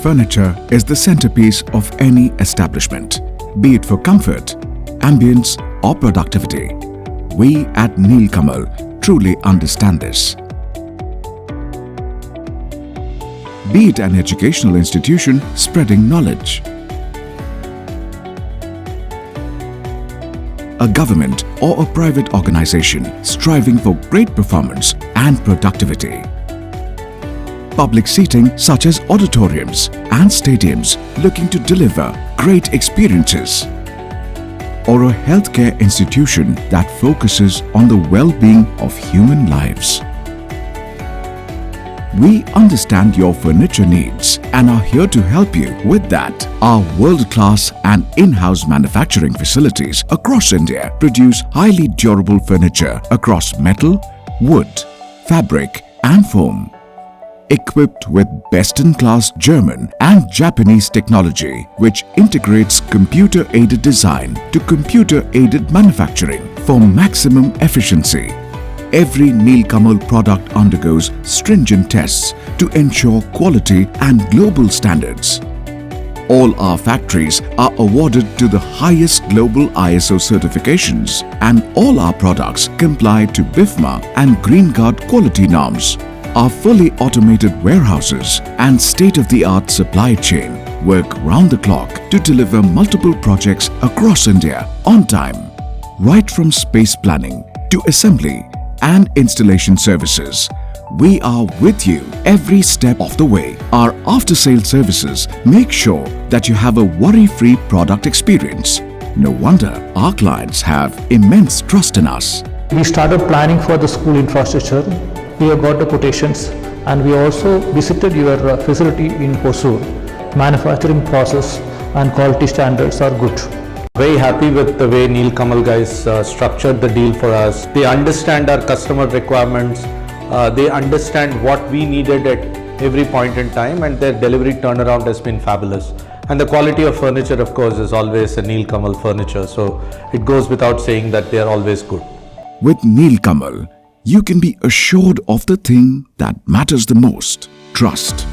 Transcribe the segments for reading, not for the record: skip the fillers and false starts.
Furniture is the centerpiece of any establishment, be it for comfort, ambience or productivity. We at Nilkamal truly understand this. Be it an educational institution spreading knowledge, a government or a private organization striving for great performance and productivity. Public seating such as auditoriums and stadiums looking to deliver great experiences. Or a healthcare institution that focuses on the well-being of human lives. We understand your furniture needs and are here to help you with that. Our world-class and in-house manufacturing facilities across India produce highly durable furniture across metal, wood, fabric and foam. Equipped with best-in-class German and Japanese technology which integrates computer-aided design to computer-aided manufacturing for maximum efficiency. Every Nilkamal product undergoes stringent tests to ensure quality and global standards. All our factories are awarded to the highest global ISO certifications and all our products comply to BIFMA and Green Guard quality norms. Our fully automated warehouses and state-of-the-art supply chain work round the clock to deliver multiple projects across India on time. Right from space planning to assembly and installation services, we are with you every step of the way. Our after-sale services make sure that you have a worry-free product experience. No wonder our clients have immense trust in us. We started planning for the school infrastructure. We have got the quotations and we also visited your facility in Hosur. Manufacturing process and quality standards are good. Very happy with the way Nilkamal guys structured the deal for us. They understand our customer requirements. They understand what we needed at every point in time, and their delivery turnaround has been fabulous. And the quality of furniture, of course, is always a Nilkamal furniture. So it goes without saying that they are always good. With Nilkamal, you can be assured of the thing that matters the most, trust.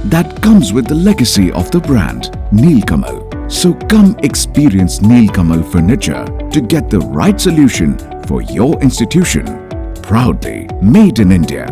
That comes with the legacy of the brand, Nilkamal. So come experience Nilkamal furniture to get the right solution for your institution. Proudly made in India.